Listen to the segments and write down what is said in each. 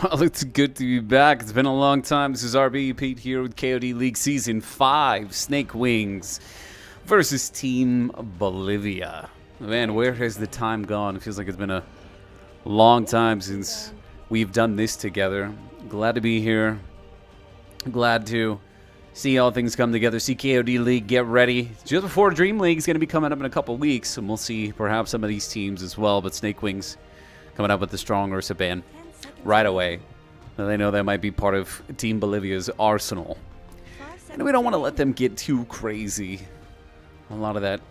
Well, it's good to be back. It's been a long time. This is RBEPete here with KOD League Season 5, Snakewingz versus Team Bolivia. Man, where has the time gone? It feels like it's been a long time since we've done this together. Glad to be here. Glad to see all things come together. See KOD League get ready. Just before Dream League is going to be coming up in a couple weeks, and we'll see perhaps some of these teams as well. But Snakewingz coming up with the strong Ursa ban right away. Now they know that might be part of Team Bolivia's arsenal. And we don't want to let them get too crazy. A lot of that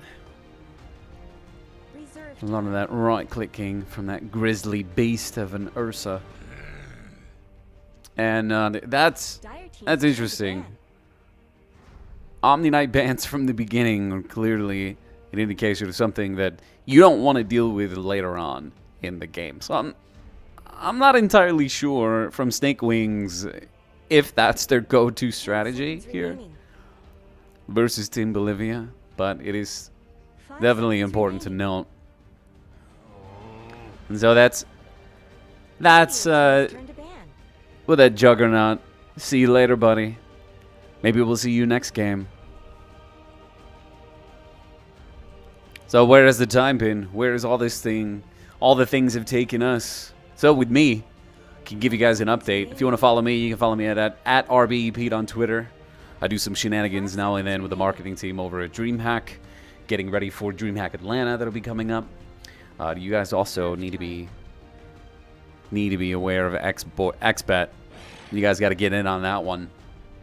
right-clicking from that grizzly beast of an Ursa. And that's interesting. Omni Knight bans from the beginning are clearly an indication of something that you don't want to deal with later on in the game. So I'm not entirely sure from Snakewingz if that's their go-to strategy here versus Team Bolivia, but it is definitely important to note. And so that's with that Juggernaut. See you later, buddy. Maybe we'll see you next game. So where has the time been? Where is all this thing? All the things have taken us. So with me, I can give you guys an update. If you want to follow me, you can follow me at RBEPete on Twitter. I do some shenanigans now and then with the marketing team over at DreamHack, getting ready for DreamHack Atlanta that'll be coming up. You guys also need to be aware of XBet. You guys got to get in on that one.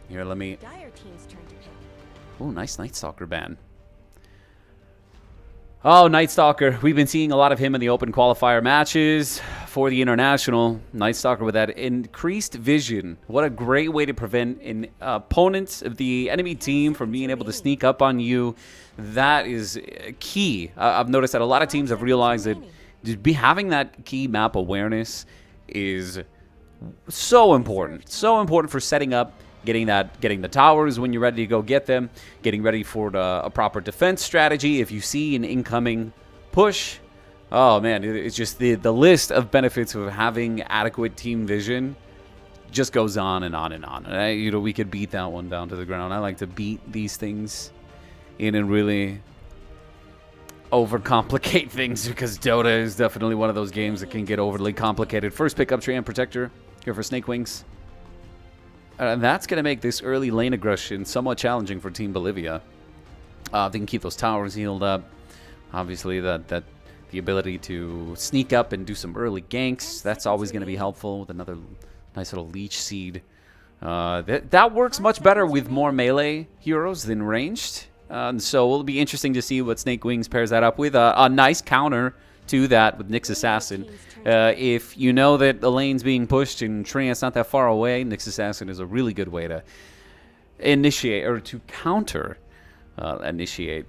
Here, let me. Oh, nice Night Stalker ban. Oh, Night Stalker. We've been seeing a lot of him in the open qualifier matches for the international. Night Stalker with that increased vision. What a great way to prevent an opponent of the enemy team from being able to sneak up on you. That is key. I've noticed that a lot of teams have realized that just having that key map awareness is so important. So important for setting up, getting the towers when you're ready to go get them, getting ready for a proper defense strategy. If you see an incoming push, oh man, it's just the list of benefits of having adequate team vision just goes on and on and on. And we could beat that one down to the ground. I like to beat these things in and really overcomplicate things because Dota is definitely one of those games that can get overly complicated. First pick up Treant Protector here for Snakewingz. And that's going to make this early lane aggression somewhat challenging for Team Bolivia. They can keep those towers healed up. Obviously, the ability to sneak up and do some early ganks, that's always going to be helpful with another nice little leech seed. That works much better with more melee heroes than ranged. So it'll be interesting to see what Snakewingz pairs that up with. A nice counter to that with Nyx Assassin. If you know that the lane's being pushed and Treant's not that far away, Nyx Assassin is a really good way to initiate or to counter initiate.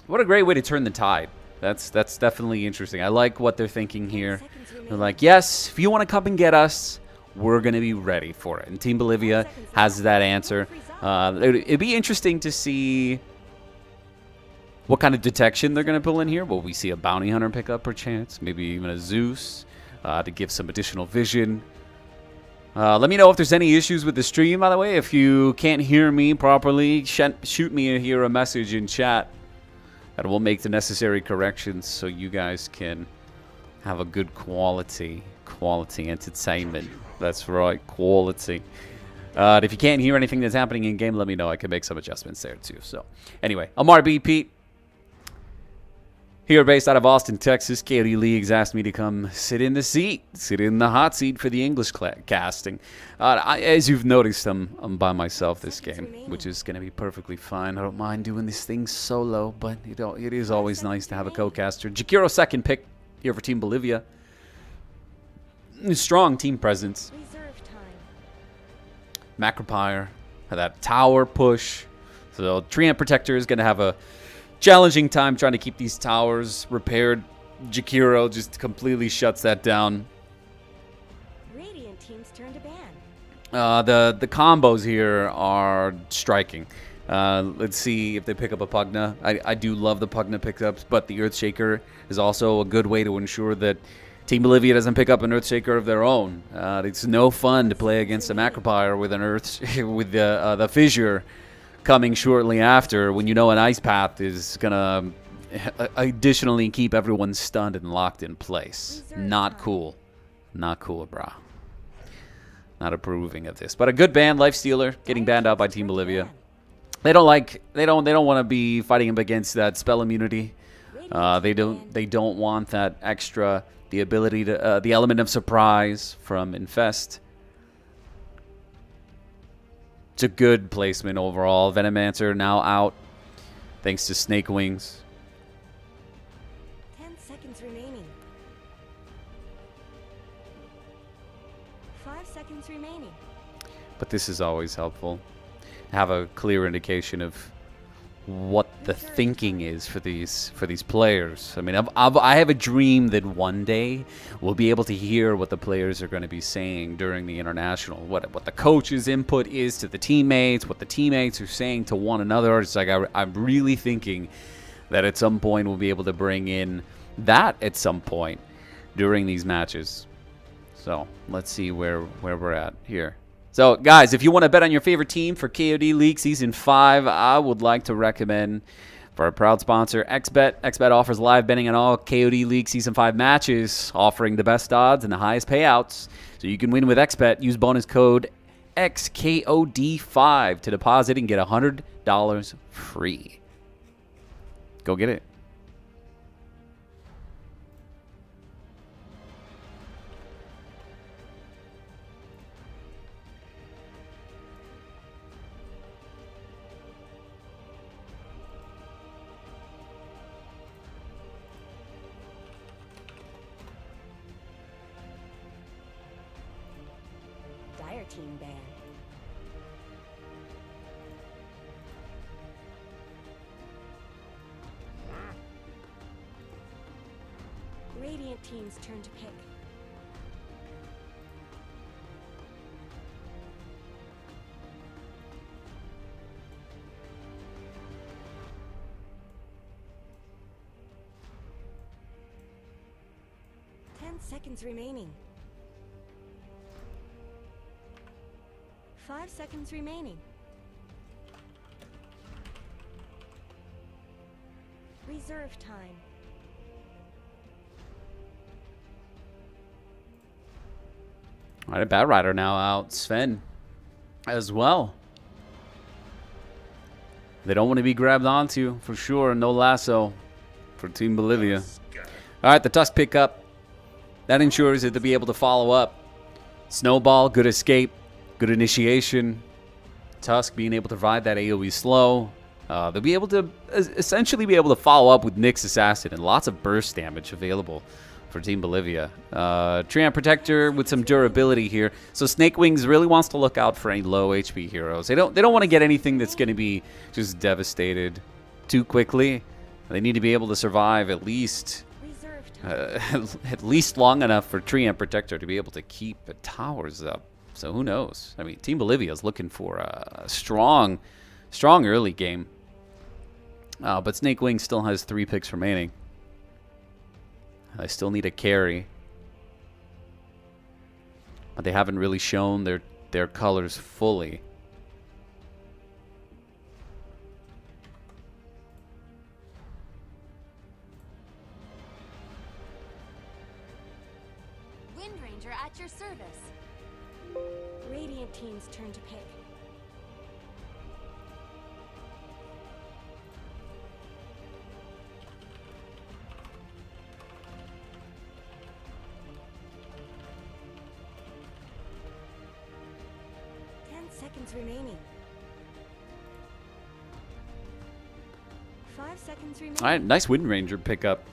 What a great way to turn the tide. That's definitely interesting. I like what they're thinking here. They're like, yes, if you want to come and get us, we're going to be ready for it. And Team Bolivia has that answer. It'd be interesting to see what kind of detection they're going to pull in here. Will we see a Bounty Hunter pick up perchance? Maybe even a Zeus to give some additional vision. Let me know if there's any issues with the stream, by the way. If you can't hear me properly, shoot me here a message in chat. And we'll make the necessary corrections so you guys can have a good quality entertainment. That's right, quality. If you can't hear anything that's happening in game, let me know. I can make some adjustments there too. So anyway, I'm RBEPete. Here based out of Austin, Texas. KOD Leagues asked me to come sit in the hot seat for the English casting. As you've noticed, I'm by myself this game, which is going to be perfectly fine. I don't mind doing this thing solo, but it is always nice to have a co-caster. Jakiro second pick here for Team Bolivia. Strong team presence. Macropyre, that tower push. So Treant Protector is going to have a challenging time trying to keep these towers repaired. Jakiro just completely shuts that down. Radiant team's turn to ban. The combos here are striking. Let's see if they pick up a Pugna. I do love the Pugna pickups, but the Earthshaker is also a good way to ensure that Team Bolivia doesn't pick up an Earthshaker of their own. It's no fun to play against a Macropyre with an Earth with the Fissure coming shortly after, when you know an Ice Path is gonna additionally keep everyone stunned and locked in place. Not cool. Not cool, brah. Not approving of this. But a good ban, Lifestealer, getting banned out by Team Bolivia. They don't want to be fighting him against that spell immunity. They don't want that extra, the ability to the element of surprise from Infest. It's a good placement overall. Venomancer now out thanks to Snakewingz. 10 seconds remaining. 5 seconds remaining. But this is always helpful. Have a clear indication of what the thinking is for these players. I mean, I have a dream that one day we'll be able to hear what the players are going to be saying during the international. What the coach's input is to the teammates, what the teammates are saying to one another. It's like I'm really thinking that at some point we'll be able to bring in that at some point during these matches. So let's see where we're at here. So, guys, if you want to bet on your favorite team for KOD League Season 5, I would like to recommend, for our proud sponsor, XBET. XBET offers live betting on all KOD League Season 5 matches, offering the best odds and the highest payouts. So you can win with XBET. Use bonus code XKOD5 to deposit and get $100 free. Go get it. Team ban. Radiant team's turn to pick. Seconds remaining. 5 seconds remaining. Reserve time. All right, Bat Rider now out. Sven as well. They don't want to be grabbed onto, for sure. No lasso for Team Bolivia. All right, the Tusk pickup. That ensures that they'll be able to follow up. Snowball, good escape, good initiation. Tusk being able to provide that AoE slow. They'll be able to essentially be able to follow up with Nyx Assassin and lots of burst damage available for Team Bolivia. Treant Protector with some durability here. So Snakewingz really wants to look out for any low HP heroes. They don't want to get anything that's going to be just devastated too quickly. They need to be able to survive at least long enough for Treant Protector to be able to keep the towers up. So who knows? I mean, Team Bolivia is looking for a strong early game. But Snakewingz still has 3 picks remaining. I still need a carry. But they haven't really shown their colors fully. Wind Ranger at your service. Radiant team's turn to pick. Seconds remaining. 5 seconds remaining. All right, nice Wind Ranger pickup.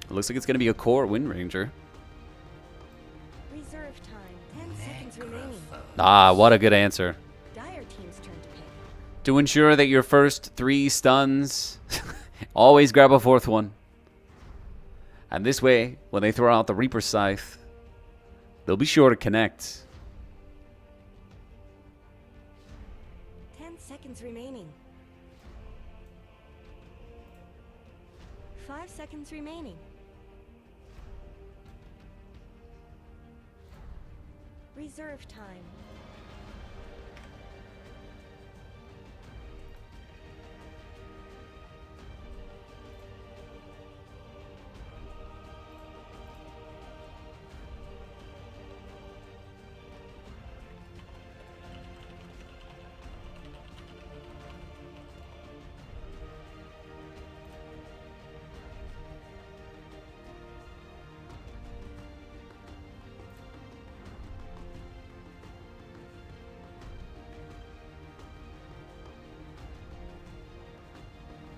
It looks like it's going to be a core Wind Ranger. Reserve time. 10 seconds remaining. Ah, what a good answer. Dire team's turn to pick. To ensure that your first 3 stuns, always grab a 4th one. And this way, when they throw out the Reaper Scythe, they'll be sure to connect. 10 seconds remaining. 5 seconds remaining. Reserve time.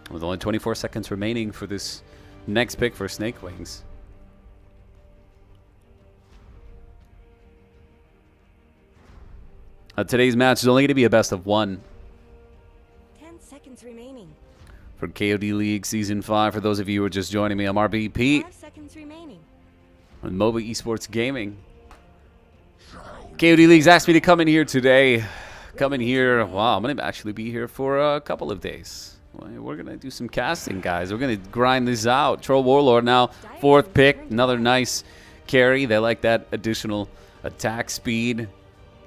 With only 24 seconds remaining for this next pick for Snakewingz. Today's match is only going to be a best of 1 10 seconds remaining. for KOD League Season 5. For those of you who are just joining me, I'm RBEPete 5 seconds remaining. on MOBA Esports Gaming. KOD League's asked me to come in here today. Come in here. Wow, I'm going to actually be here for a couple of days. We're going to do some casting, guys. We're going to grind this out. Troll Warlord now, 4th pick. Another nice carry. They like that additional attack speed.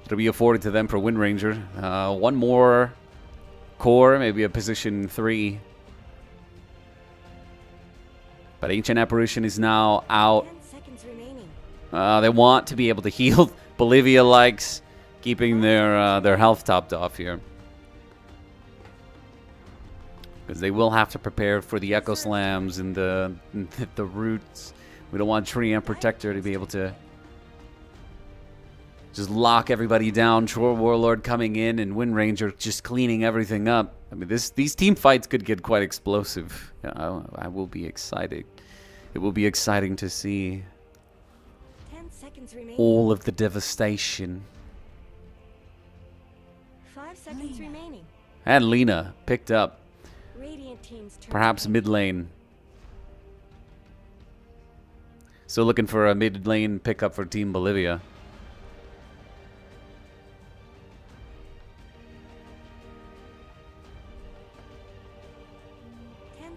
It'll be afforded to them for Wind Ranger. One more core, maybe a position 3. But Ancient Apparition is now out. 10 seconds remaining. They want to be able to heal. Bolivia likes keeping their health topped off here. Because they will have to prepare for the Echo Slams and the roots. We don't want Tree and Protector to be able to just lock everybody down. Troll Warlord coming in and Wind Ranger just cleaning everything up. I mean, these team fights could get quite explosive. I will be excited. It will be exciting to see 10 seconds remaining. all of the devastation. 5 seconds remaining. And Lena picked up. Radiant team's turn. Perhaps mid lane. Still looking for a mid lane pickup for Team Bolivia.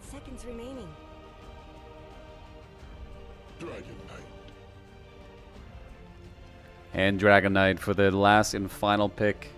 Seconds remaining. Dragon Knight. And Dragon Knight for the last and final pick.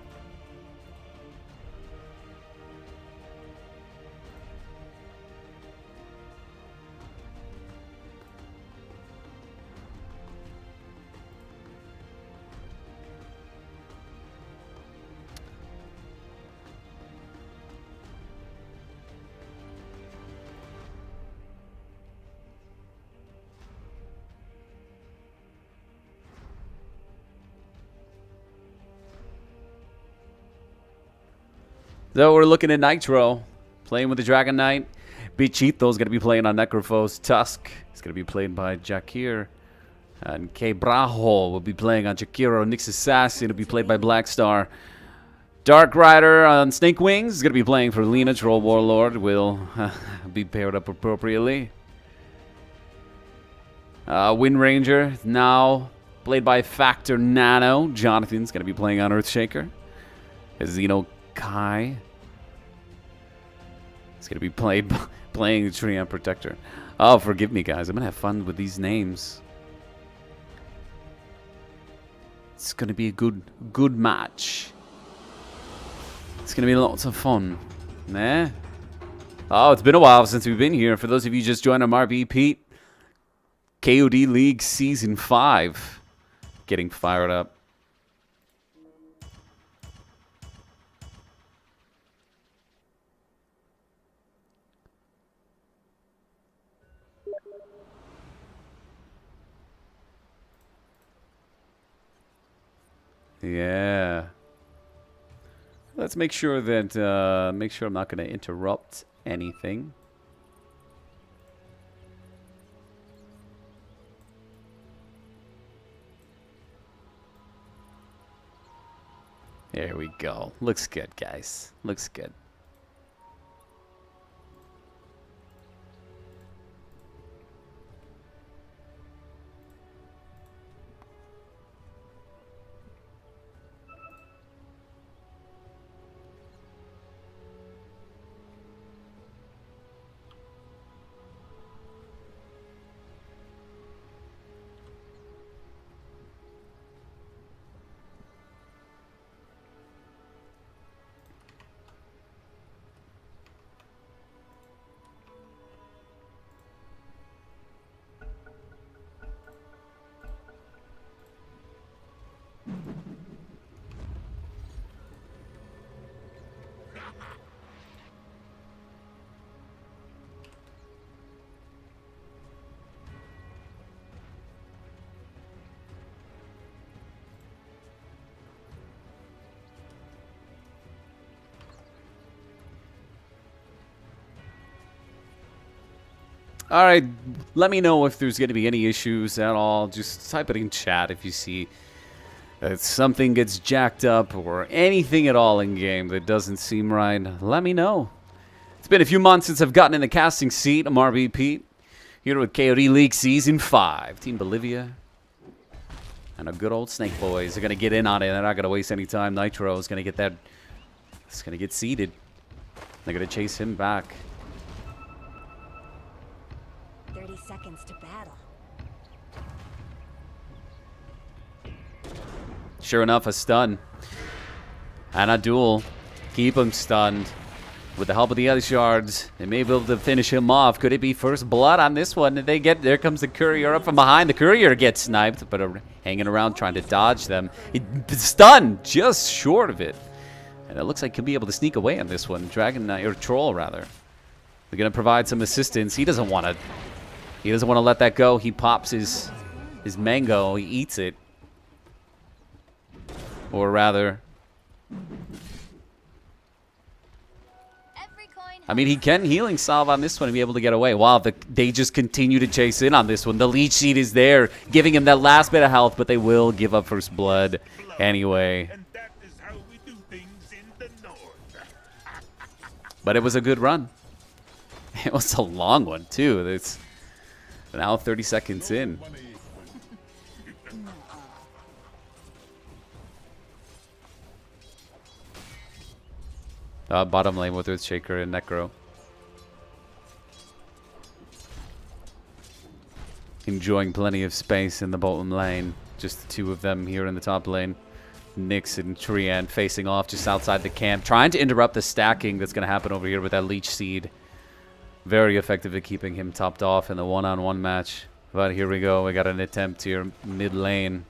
So we're looking at Nitro, playing with the Dragon Knight. Bichito's going to be playing on Necrophos. Tusk is going to be played by Jakir. And K. Brajo will be playing on Jakiro. Nyx Assassin will be played by Blackstar. Dark Rider on Snakewingz is going to be playing for Lena. Troll Warlord will be paired up appropriately. Wind Ranger now played by Factor Nano. Jonathan's going to be playing on Earthshaker. Xeno Kai is going to be playing Tree and Protector. Oh, forgive me, guys. I'm going to have fun with these names. It's going to be a good match. It's going to be lots of fun. Nah. Oh, it's been a while since we've been here. For those of you just joined, I'm RBEPete. KOD League Season 5. Getting fired up. Yeah. Let's make sure that I'm not going to interrupt anything. There we go. Looks good, guys. Looks good. All right, let me know if there's going to be any issues at all. Just type it in chat if you see that something gets jacked up or anything at all in game that doesn't seem right. Let me know. It's been a few months since I've gotten in the casting seat. I'm RBEPete, here with KOD League Season 5. Team Bolivia and a good old Snake Boys are going to get in on it. They're not going to waste any time. Nitro is going to get that. It's going to get seeded. They're going to chase him back. 30 seconds to battle. Sure enough, a stun. And a duel. Keep him stunned. With the help of the other shards, they may be able to finish him off. Could it be first blood on this one? They get there comes the courier up from behind. The courier gets sniped, but hanging around trying to dodge them. Stunned just short of it. And it looks like he'll be able to sneak away on this one. Dragon Knight, or Troll rather. They're gonna provide some assistance. He doesn't want to let that go. He pops his mango. He eats it. Or rather, I mean, he can healing salve on this one and be able to get away. Wow, they just continue to chase in on this one. The leech seed is there, giving him that last bit of health, but they will give up first blood anyway. And that is how we do things in the north. But it was a good run. It was a long one, too. It's now 30 seconds in. Bottom lane with Earthshaker and Necro. Enjoying plenty of space in the bottom lane. Just the two of them here in the top lane. Nyx and Trian facing off just outside the camp. Trying to interrupt the stacking that's going to happen over here with that Leech Seed. Very effective at keeping him topped off in the one-on-one match. But here we go. We got an attempt here mid lane.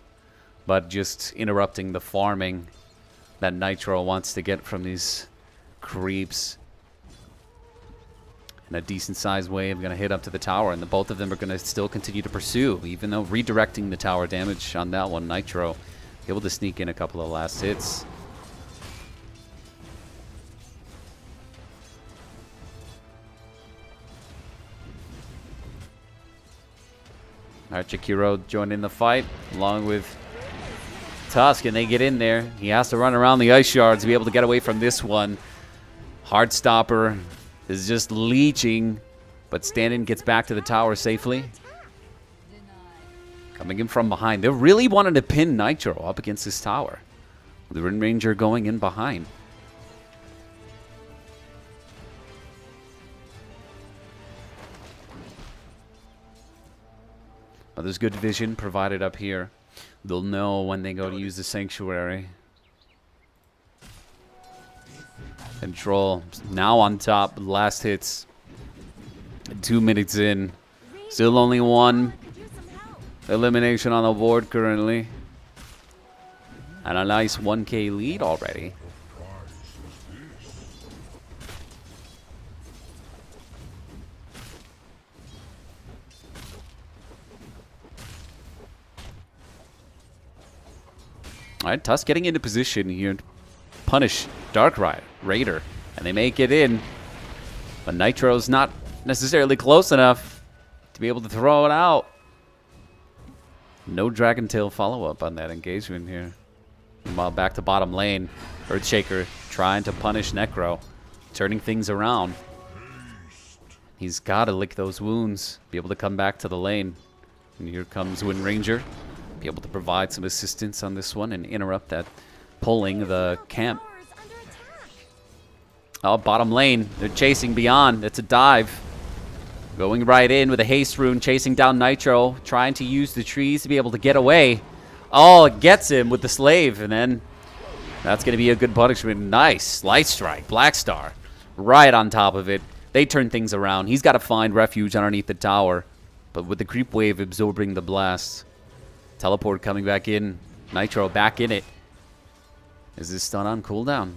But just interrupting the farming that Nitro wants to get from these creeps. And a decent sized wave going to hit up to the tower, and both of them are going to still continue to pursue, even though redirecting the tower damage on that one. Nitro able to sneak in a couple of last hits. Alright, Chikiro joining the fight along with Tusk, and they get in there. He has to run around the ice shards to be able to get away from this one. Heartstopper is just leeching, but Stand-In gets back to the tower safely. Coming in from behind. They really wanted to pin Nitro up against this tower. The Wind Ranger going in behind. But there's good vision provided up here. They'll know when they go to use the Sanctuary. Control now on top. Last hits. 2 minutes in. Still only one elimination on the board currently. And a nice 1K lead already. Alright, Tusk getting into position here to punish Dark Raider. And they make it in. But Nitro's not necessarily close enough to be able to throw it out. No Dragon Tail follow-up on that engagement here. Meanwhile, back to bottom lane. Earthshaker trying to punish Necro. Turning things around. He's got to lick those wounds. Be able to come back to the lane. And here comes Wind Ranger. Be able to provide some assistance on this one and interrupt that pulling the camp. Oh, bottom lane. They're chasing beyond. It's a dive. Going right in with a haste rune, chasing down Nitro, trying to use the trees to be able to get away. Oh, it gets him with the slave, and then that's going to be a good punishment. Nice. Light Strike. Black Star. Right on top of it. They turn things around. He's got to find refuge underneath the tower. But with the creep wave absorbing the blast. Teleport coming back in. Nitro back in it. Is this stun on cooldown?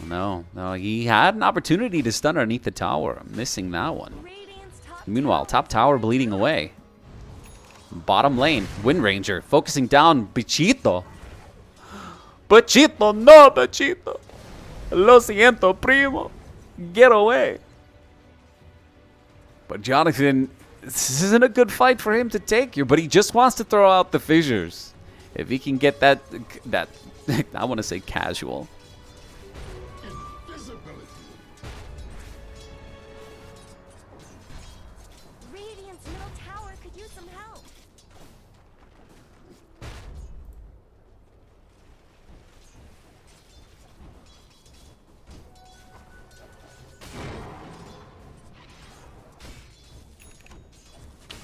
No. No, he had an opportunity to stun underneath the tower. I'm missing that one. Meanwhile, top tower bleeding away. Bottom lane, Wind Ranger focusing down BEPete. BEPete, no, BEPete. Lo siento, primo. Get away. But Jonathan this isn't a good fight for him to take here, but he just wants to throw out the fissures. If he can get that I want to say casual. Radiant's middle tower could use some help.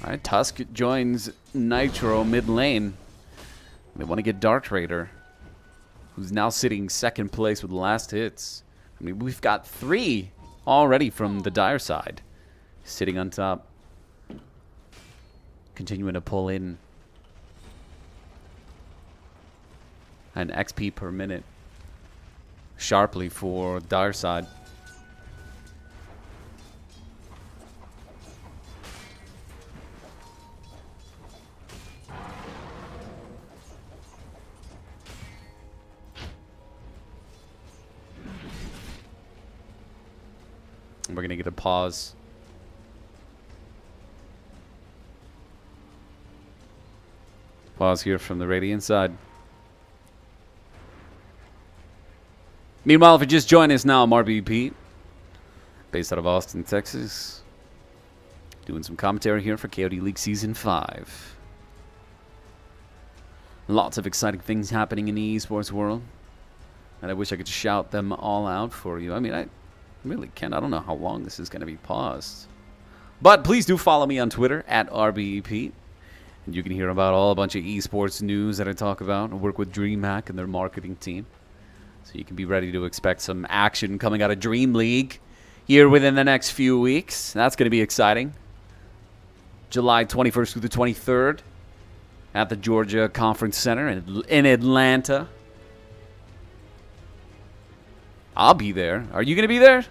All right, Tusk joins Nitro mid lane. They want to get Dark Raider, who's now sitting second place with the last hits. I mean, we've got 3 already from the Dire side, sitting on top, continuing to pull in an XP per minute sharply for Dire side. We're going to get a pause. Pause here from the Radiant side. Meanwhile, if you just join us now, I'm RBEPete, based out of Austin, Texas. Doing some commentary here for KOD League Season 5. Lots of exciting things happening in the esports world. And I wish I could shout them all out for you. I mean, I really can't. I don't know how long this is going to be paused. But please do follow me on Twitter at RBEPete. And you can hear about a bunch of esports news that I talk about. I work with DreamHack and their marketing team. So you can be ready to expect some action coming out of Dream League here within the next few weeks. That's going to be exciting. July 21st through the 23rd at the Georgia Conference Center in Atlanta. I'll be there. Are you going to be there?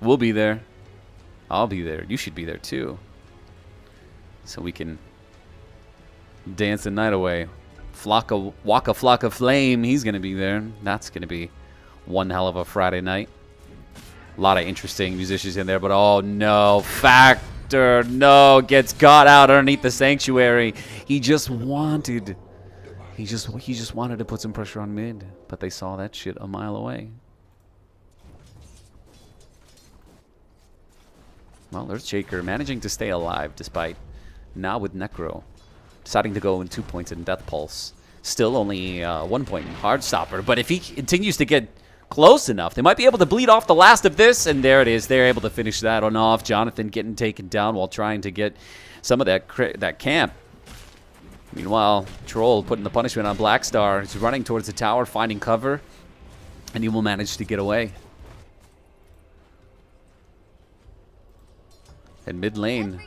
We'll be there. I'll be there. You should be there too. So we can dance the night away. Waka Flocka Flame, he's going to be there. That's going to be one hell of a Friday night. A lot of interesting musicians in there, but oh no, Factor, no, gets got out underneath the sanctuary. He just wanted to put some pressure on mid, but they saw that shit a mile away. Well, Earthshaker managing to stay alive despite now with Necro deciding to go in 2 points in Death Pulse. Still only 1 point in Heartstopper, but if he continues to get close enough, they might be able to bleed off the last of this, and there it is. They're able to finish that one off. Jonathan getting taken down while trying to get some of that camp. Meanwhile, Troll putting the punishment on Blackstar. He's running towards the tower, finding cover, and he will manage to get away. And mid lane,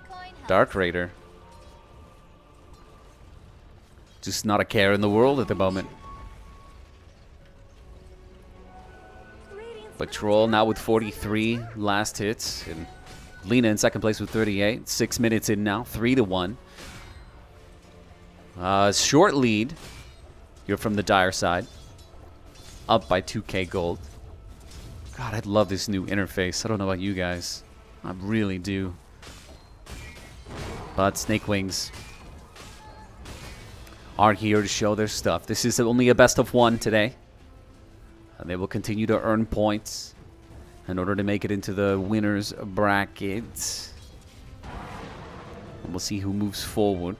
Dark Raider. Just not a care in the world at the moment. But Troll now with 43 last hits. And Lena in second place with 38. 6 minutes in now, 3-1. Short lead. You're from the Dire side. Up by 2k gold. God, I'd love this new interface. I don't know about you guys. I really do. But Snakewingz are here to show their stuff. This is only a best of 1 today. And they will continue to earn points in order to make it into the winner's bracket. And we'll see who moves forward.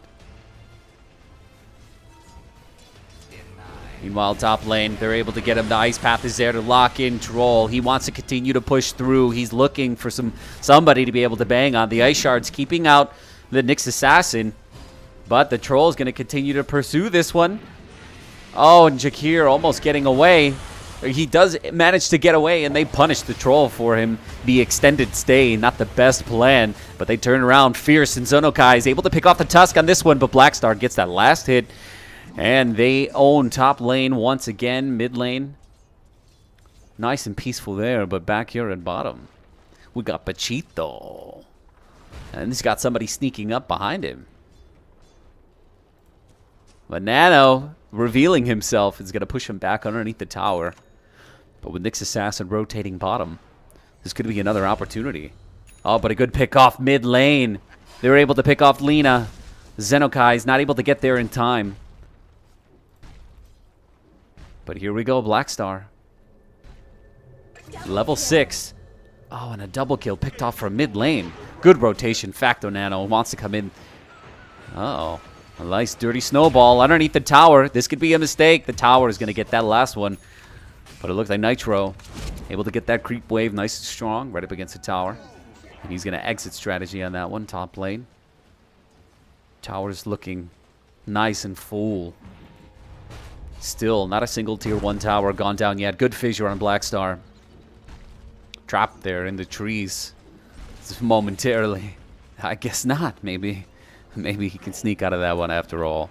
Meanwhile, top lane, they're able to get him. The Ice Path is there to lock in Troll. He wants to continue to push through. He's looking for somebody to be able to bang on. The Ice Shards keeping out the Nyx Assassin. But the Troll is going to continue to pursue this one. Oh, and Jakir almost getting away. He does manage to get away, and they punish the Troll for him. The extended stay, not the best plan. But they turn around fierce, and Zonokai is able to pick off the Tusk on this one. But Blackstar gets that last hit. And they own top lane once again, mid lane. Nice and peaceful there, but back here at bottom, we got Pachito. And he's got somebody sneaking up behind him. But Nano, revealing himself, is going to push him back underneath the tower. But with Nyx Assassin rotating bottom, this could be another opportunity. Oh, but a good pick off mid lane. They were able to pick off Lina. Xenokai is not able to get there in time. But here we go, Blackstar. Level 6. Oh, and a double kill picked off from mid lane. Good rotation. Facto Nano wants to come in. Uh-oh. A nice dirty snowball underneath the tower. This could be a mistake. The tower is going to get that last one. But it looks like Nitro able to get that creep wave nice and strong right up against the tower. And he's going to exit strategy on that one, top lane. Tower's looking nice and full. Still, not a single tier 1 tower gone down yet. Good fissure on Blackstar. Trapped there in the trees. Just momentarily. I guess not, maybe. Maybe he can sneak out of that one after all.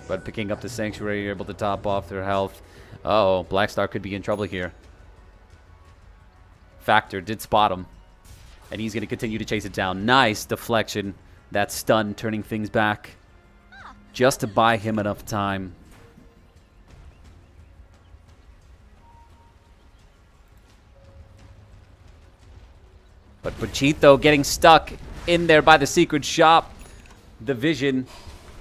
But picking up the Sanctuary, you're able to top off their health. Uh-oh, Blackstar could be in trouble here. Factor did spot him. And he's going to continue to chase it down. Nice deflection. That stun turning things back. Just to buy him enough time. But Pachito getting stuck in there by the secret shop. The vision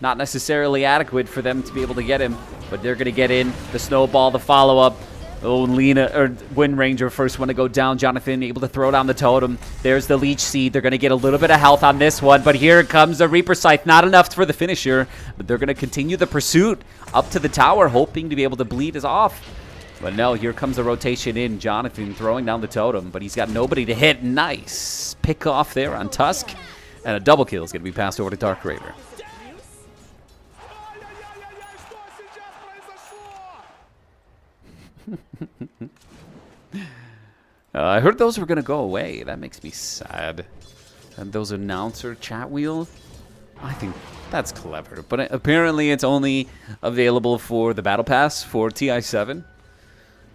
not necessarily adequate for them to be able to get him. But they're going to get in. The snowball, the follow-up. Oh, Lina, or Wind Ranger first one to go down. Jonathan able to throw down the totem. There's the Leech Seed. They're going to get a little bit of health on this one. But here comes the Reaper Scythe. Not enough for the finisher. But they're going to continue the pursuit up to the tower, hoping to be able to bleed us off. But no, here comes the rotation in. Jonathan throwing down the totem. But he's got nobody to hit. Nice pick off there on Tusk. And a double kill is going to be passed over to Dark Raider. I heard those were going to go away. That makes me sad. And those announcer chat wheels, I think that's clever. But apparently it's only available for the Battle Pass for TI7,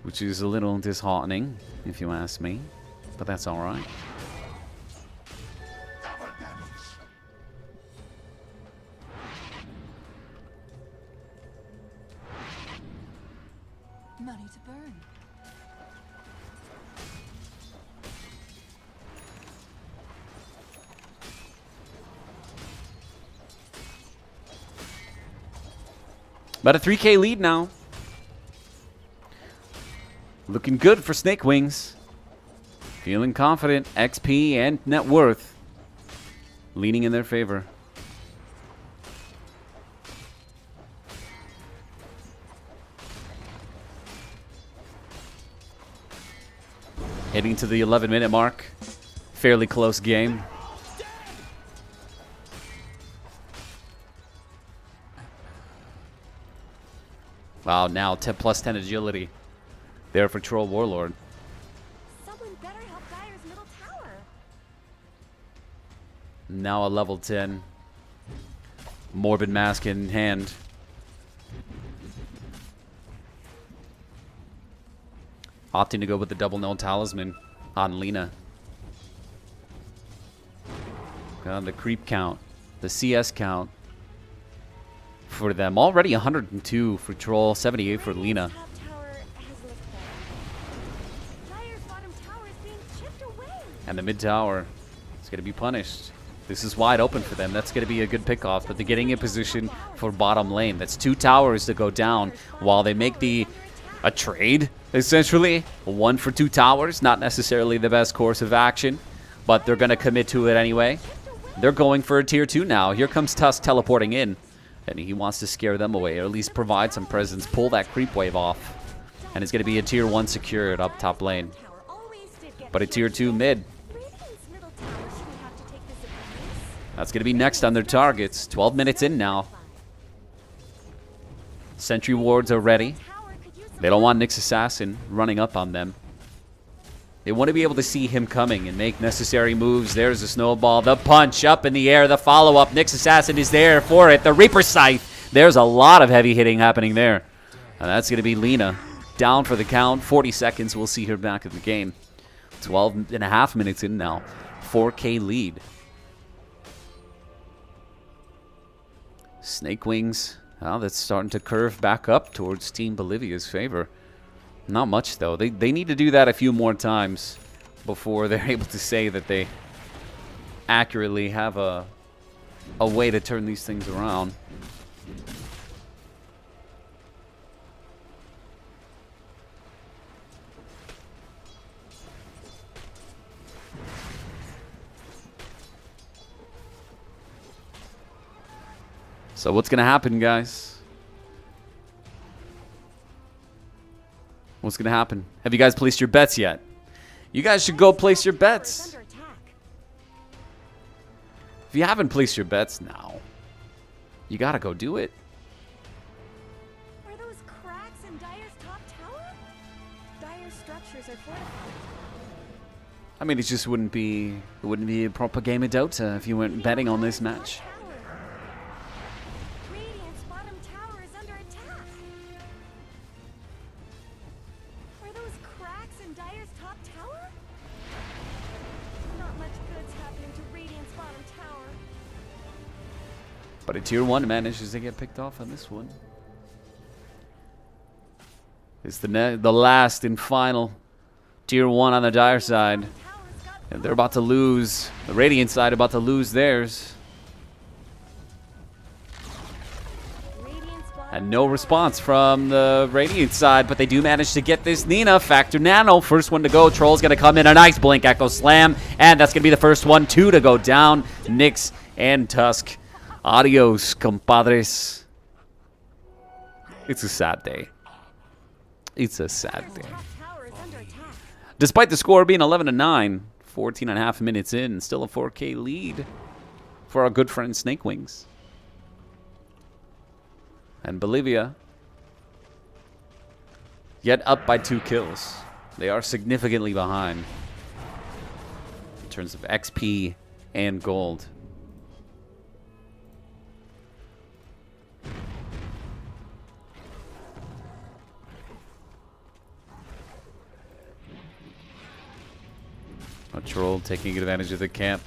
which is a little disheartening, if you ask me. But that's all right. Money to burn. About a 3K lead now. Looking good for Snakewingz. Feeling confident. XP and net worth leaning in their favor. Heading to the 11-minute mark. Fairly close game. Wow, now 10 plus 10 agility. There for Troll Warlord. Someone better help Dyer's middle tower. Now a level 10. Morbid Mask in hand. Opting to go with the double null talisman on Lina. Got the creep count, the CS count for them. Already 102 for Troll, 78 for Lina. Top tower has looked better. Dyer's bottom tower is being chipped away. And the mid tower is going to be punished. This is wide open for them. That's going to be a good pickoff, but they're getting in position for bottom lane. That's 2 towers to go down while they make a trade, essentially. 1 for 2 towers, not necessarily the best course of action, but they're going to commit to it anyway. They're going for a tier 2 now. Here comes Tusk teleporting in, and he wants to scare them away, or at least provide some presence, pull that creep wave off. And it's going to be a tier 1 secured up top lane. But a tier 2 mid. That's going to be next on their targets. 12 minutes in now. Sentry wards are ready. They don't want Nyx Assassin running up on them. They want to be able to see him coming and make necessary moves. There's a snowball. The punch up in the air. The follow-up. Nyx Assassin is there for it. The Reaper Scythe. There's a lot of heavy hitting happening there. And that's going to be Lina. Down for the count. 40 seconds. We'll see her back in the game. 12 and a half minutes in now. 4K lead. Snakewingz Well, that's starting to curve back up towards Team Bolivia's favor. Not much, though. They need to do that a few more times before they're able to say that they accurately have a way to turn these things around. So what's going to happen, guys? What's going to happen? Have you guys placed your bets yet? You guys should go place your bets. If you haven't placed your bets now, you got to go do it. Are those cracks in Dyer's top tower? Dyer's structures are fortified. I mean, it just wouldn't be a proper game of Dota if you weren't betting on this match. Radiant's bottom tower is under attack. Are those cracks in Dyer's top tower? Not much good's happening to Radiant's bottom tower. But a tier 1 manages to get picked off on this one. It's the last and final tier 1 on the Dire side. And they're about to lose. The Radiant side about to lose theirs. And no response from the Radiant side, but they do manage to get this Nina. Factor Nano, first one to go. Troll's going to come in. A nice Blink Echo Slam. And that's going to be the first one. 2 to go down. Nyx and Tusk. Adios, compadres. It's a sad day. It's a sad day. Despite the score being 11-9, 14.5 minutes in, still a 4K lead for our good friend Snakewingz. And Bolivia, yet up by 2 kills. They are significantly behind in terms of XP and gold. A Troll taking advantage of the camp.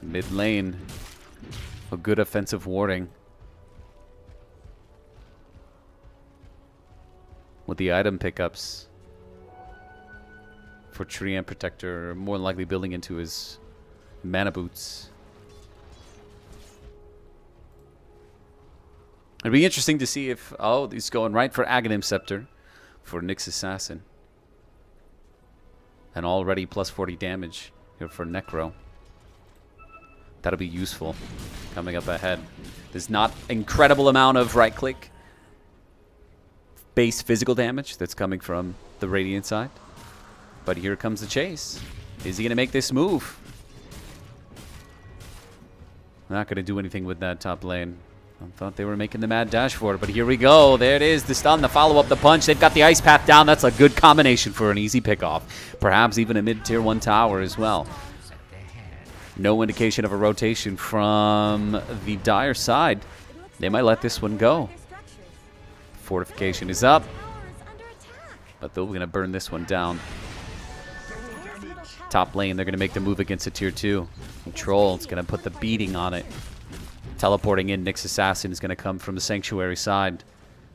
In mid lane, a good offensive warding. With the item pickups for Treant Protector, more than likely building into his mana boots. It'd be interesting to see if, oh, he's going right for Aghanim Scepter for Nyx Assassin. And already plus 40 damage here for Necro. That'll be useful coming up ahead. There's not incredible amount of right-click base physical damage that's coming from the Radiant side. But here comes the chase. Is he going to make this move? Not going to do anything with that top lane. I thought they were making the mad dash for it, but here we go. There it is, the stun, the follow-up, the punch. They've got the ice path down. That's a good combination for an easy pickoff. Perhaps even a mid-tier 1 tower as well. No indication of a rotation from the Dire side. They might let this one go. Fortification is up, but they're going to burn this one down. Top lane, they're going to make the move against a tier 2. Troll's going to put the beating on it. Teleporting in, Nyx Assassin is going to come from the Sanctuary side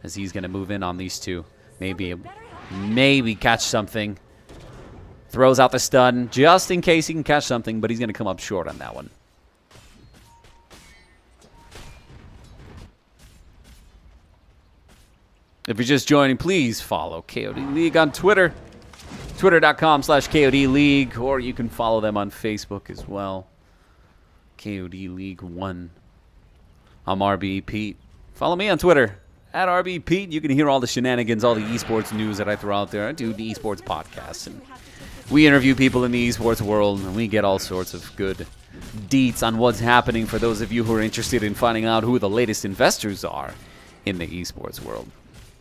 as he's going to move in on these two. Maybe catch something. Throws out the stun just in case he can catch something, but he's going to come up short on that one. If you're just joining, please follow KOD League on Twitter. Twitter.com/KOD League, or you can follow them on Facebook as well. KOD League 1. I'm RBEPete. Follow me on Twitter at RBEPete. You can hear all the shenanigans, all the esports news that I throw out there. I do the esports podcasts, and we interview people in the esports world, and we get all sorts of good deets on what's happening for those of you who are interested in finding out who the latest investors are in the esports world.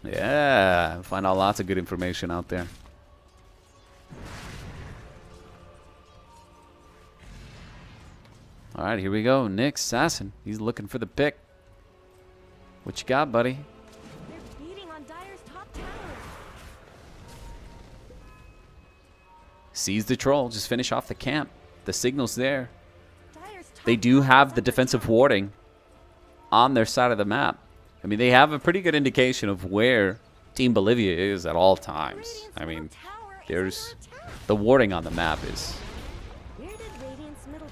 Yeah, find out lots of good information out there. All right, here we go. Nyx Assassin. He's looking for the pick. What you got, buddy? They're beating on Dyer's top tower. Sees the troll. Just finish off the camp. The signal's there. Dyer's top They do tower have is the under defensive attack. warding. on their side of the map. I mean, they have a pretty good indication of where Team Bolivia is at all times. I mean, there's the warding on the map is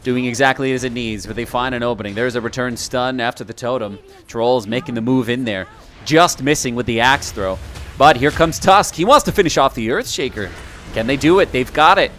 doing exactly as it needs, but they find an opening. There's a return stun after the totem. Troll's making the move in there, just missing with the axe throw. But here comes Tusk. He wants to finish off the Earthshaker. Can they do it? They've got it.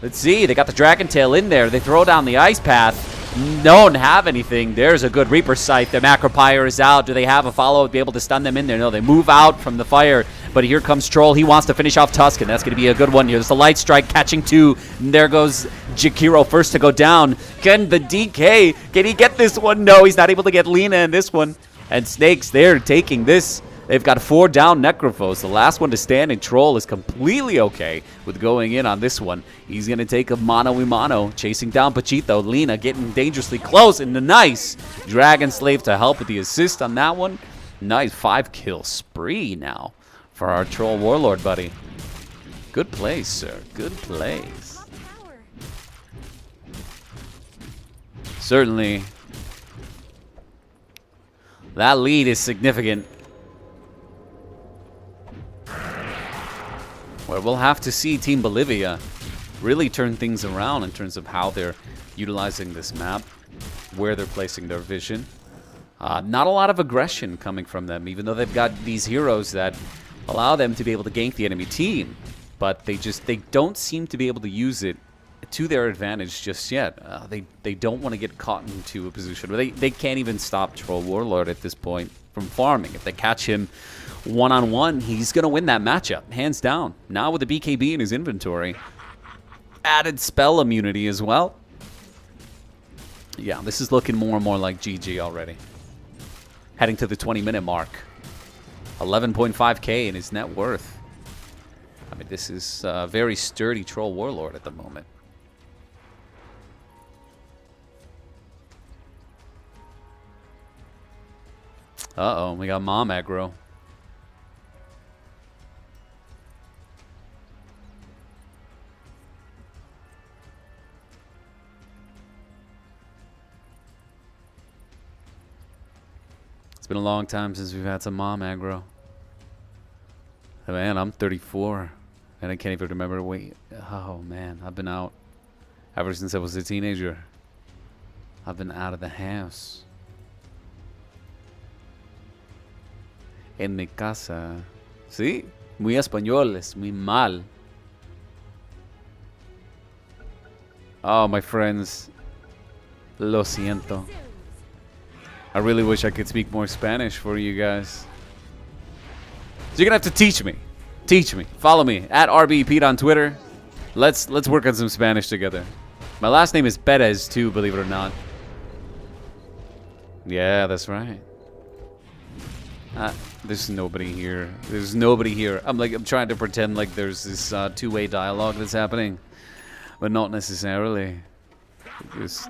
Let's see. They got the Dragon Tail in there. They throw down the Ice Path. Don't have anything. There's a good Reaper Scythe. The Macropyre is out. Do they have a follow to be able to stun them in there? No, they move out from the fire. But here comes Troll. He wants to finish off Tusk, and that's going to be a good one here. There's the Light Strike catching two. And there goes Jakiro first to go down. Can the DK, can he get this one? No, he's not able to get Lina in this one. And Snakes, they're taking this. They've got 4 down Necrophos. The last one to stand, and Troll is completely okay with going in on this one. He's going to take a mano-a-mano, chasing down Pachito. Lina getting dangerously close, and the nice Dragon Slave to help with the assist on that one. Nice 5-kill spree now for our Troll Warlord buddy. Good plays, sir. Good plays. Certainly, that lead is significant. Well, we'll have to see Team Bolivia really turn things around in terms of how they're utilizing this map, where they're placing their vision. Not a lot of aggression coming from them, even though they've got these heroes that allow them to be able to gank the enemy team. But they don't seem to be able to use it to their advantage just yet. They don't want to get caught into a position where they can't even stop Troll Warlord at this point from farming. If they catch him one-on-one, he's going to win that matchup, hands down. Now with the BKB in his inventory, added spell immunity as well. Yeah, this is looking more and more like GG already. Heading to the 20-minute mark. 11.5k in his net worth. I mean, this is a very sturdy Troll Warlord at the moment. Uh-oh, we got Mom aggro. It's been a long time since we've had some Mom aggro. Man, I'm 34, and I can't even remember. Wait, oh man, I've been out ever since I was a teenager. I've been out of the house. En mi casa. Sí, muy españoles, muy mal. Oh, my friends. Lo siento. I really wish I could speak more Spanish for you guys. So you're gonna have to teach me. Teach me. Follow me at RBEPete on Twitter. Let's work on some Spanish together. My last name is Perez too, believe it or not. Yeah, that's right. There's nobody here. There's nobody here. I'm trying to pretend like there's this two-way dialogue that's happening, but not necessarily. There's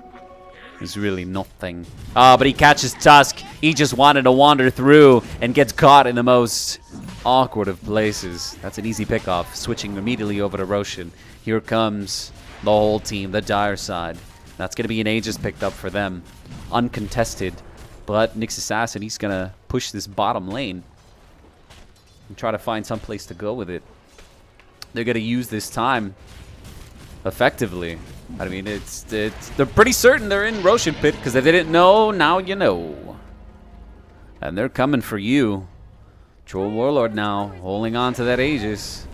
really nothing. But he catches Tusk. He just wanted to wander through and gets caught in the most awkward of places. That's an easy pickoff. Switching immediately over to Roshan. Here comes the whole team, the Dire side. That's going to be an Aegis picked up for them. Uncontested. But Nyx Assassin, he's going to push this bottom lane and try to find some place to go with it. They're going to use this time effectively. I mean, they're pretty certain they're in Roshan Pit, because if they didn't know, now you know. And they're coming for you. Troll Warlord now, holding on to that Aegis.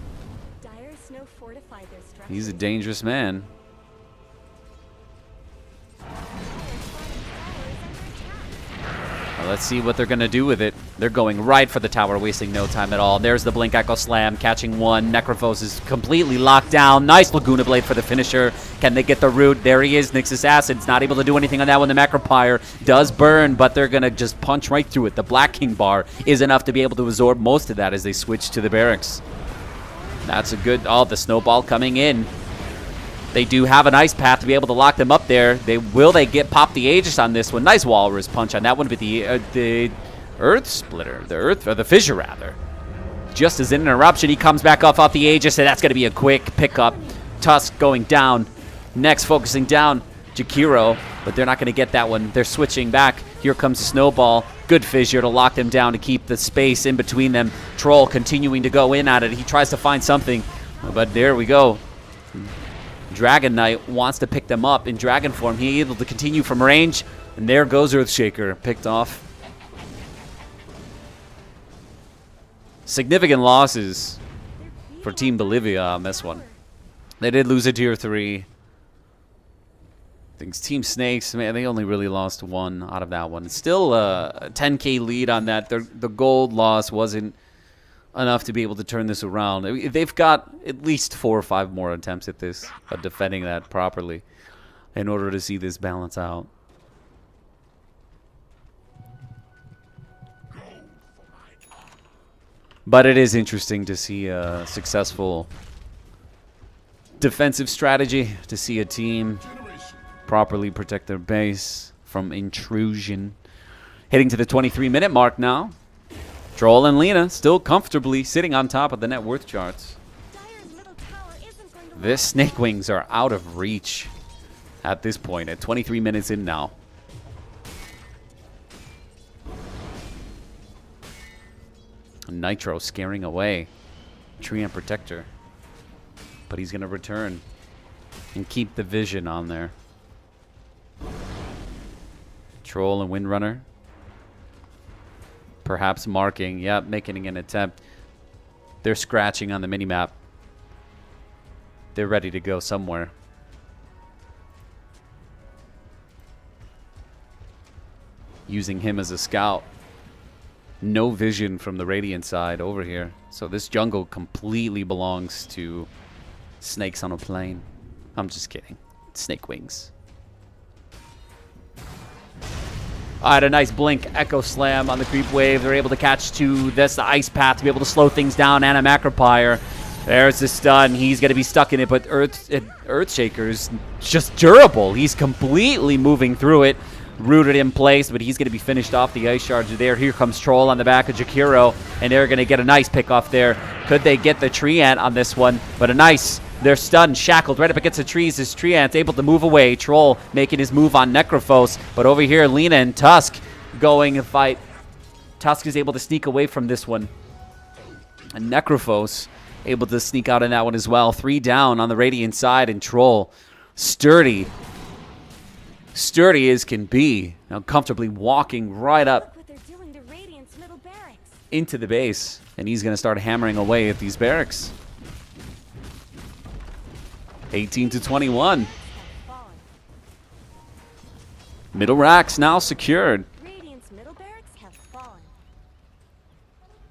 He's a dangerous man. Well, let's see what they're going to do with it. They're going right for the tower, wasting no time at all. There's the Blink Echo Slam, catching one. Necrophos is completely locked down. Nice Laguna Blade for the finisher. Can they get the root? There he is. Nyx Assassin's not able to do anything on that one. The Macropyre does burn, but they're going to just punch right through it. The Black King bar is enough to be able to absorb most of that as they switch to the barracks. That's a good... Oh, the snowball coming in. They do have an ice path to be able to lock them up there. Will they get pop the Aegis on this one? Nice Walrus punch on that one with the Earth Splitter. The Fissure, rather. Just as an interruption, he comes back off the Aegis, and that's going to be a quick pickup. Tusk going down. Next, focusing down Jakiro, but they're not going to get that one. They're switching back Here comes Snowball. Good fissure to lock them down to keep the space in between them. Troll continuing to go in at it. He tries to find something, but there we go. Dragon Knight wants to pick them up in dragon form. He able to continue from range, and there goes Earthshaker, picked off. Significant losses for Team Bolivia on this one. They did lose a tier 3. Things Team Snakes, man, they only really lost 1 out of that one. It's still a 10k lead on that. The gold loss wasn't enough to be able to turn this around. They've got at least 4 or 5 more attempts at this, at defending that properly, in order to see this balance out. But it is interesting to see a successful defensive strategy, to see a team properly protect their base from intrusion. Hitting to the 23-minute mark now. Troll and Lena still comfortably sitting on top of the net worth charts. This Snakewingz are out of reach at this point, at 23 minutes in now. Nitro scaring away Treant Protector. But he's going to return and keep the vision on there. Troll and Windrunner. Perhaps marking. Yep, making an attempt. They're scratching on the minimap. They're ready to go somewhere. Using him as a scout. No vision from the Radiant side over here. So this jungle completely belongs to Snakes on a Plane. I'm just kidding. Snakewingz. Alright, a nice blink Echo Slam on the creep wave. They're able to catch two. That's the ice path to be able to slow things down. And a Macropire. There's the stun. He's going to be stuck in it, but Earthshaker's just durable. He's completely moving through it. Rooted in place, but he's going to be finished off. The ice shards are there. Here comes Troll on the back of Jakiro, and they're going to get a nice pick off there. Could they get the Treant on this one? But a nice, they're stunned, shackled right up against the trees. This Treant's able to move away. Troll making his move on Necrophos, but over here, Lena and Tusk going to fight. Tusk is able to sneak away from this one. And Necrophos able to sneak out in that one as well. 3 down on the Radiant side, and Troll sturdy as can be. Now comfortably walking right up into the base. And he's going to start hammering away at these barracks. 18-21. Middle racks now secured.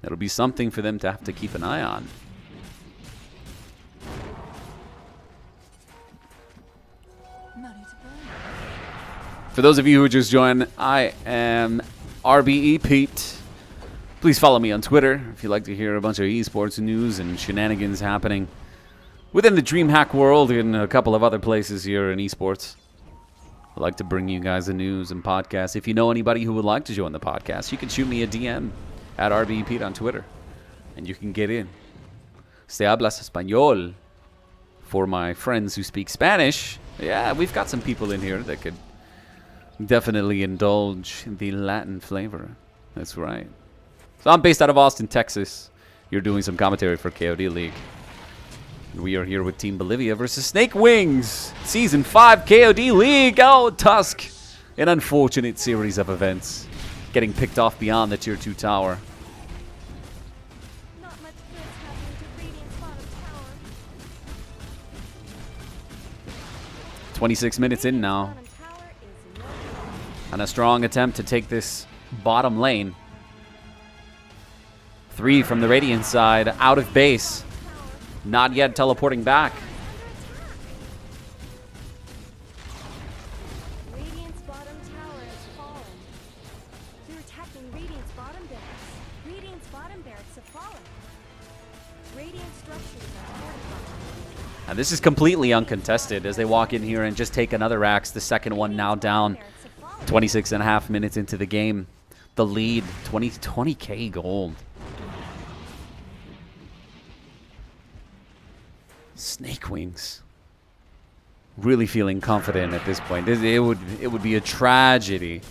That'll be something for them to have to keep an eye on. For those of you who just joined, I am RBEPete. Please follow me on Twitter if you'd like to hear a bunch of esports news and shenanigans happening within the DreamHack world and a couple of other places here in esports. I'd like to bring you guys the news and podcasts. If you know anybody who would like to join the podcast, you can shoot me a DM at RBEPete on Twitter, and you can get in. Se hablas español. For my friends who speak Spanish, yeah, we've got some people in here that could definitely indulge in the Latin flavor. That's right. So I'm based out of Austin, Texas. You're doing some commentary for KOD League. We are here with Team Bolivia versus Snakewingz. Season 5 KOD League. Oh, Tusk. An unfortunate series of events. Getting picked off beyond the Tier 2 tower. 26 minutes in now. And a strong attempt to take this bottom lane. 3 from the Radiant side, out of base. Not yet teleporting back. Radiant's bottom tower has fallen. They're attacking Radiant's bottom barracks. Radiant's bottom barracks have fallen. Radiant structures are fortified. And this is completely uncontested as they walk in here and just take another axe. The second one now down. 26.5 minutes into the game. The lead, 20k gold. Snakewingz. Really feeling confident at this point. It would be a tragedy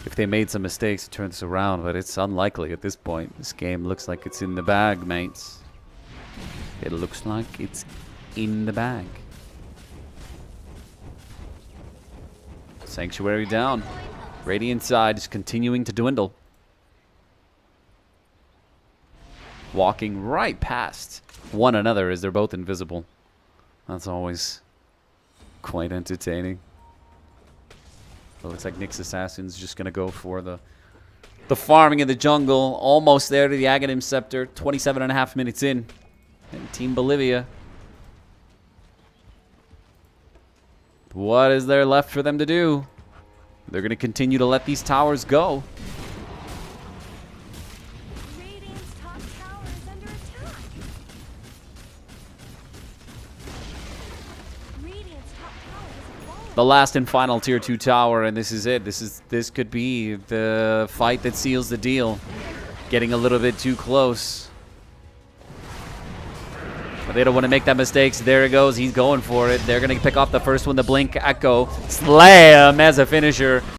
if they made some mistakes to turn this around, but it's unlikely at this point. This game looks like it's in the bag, mates. It looks like it's in the bag. Sanctuary down. Radiant side is continuing to dwindle. Walking right past one another as they're both invisible. That's always quite entertaining. It looks like Nyx Assassin's just going to go for the farming in the jungle. Almost there to the Aghanim Scepter. 27.5 minutes in. And Team Bolivia. What is there left for them to do? They're going to continue to let these towers go. Radiant's top tower is under attack. Radiant's top tower has fallen. The last and final tier 2 tower, and this is it. This could be the fight that seals the deal. Getting a little bit too close. But they don't want to make that mistake. So there it goes. He's going for it. They're going to pick off the first one, the Blink Echo. Slam as a finisher.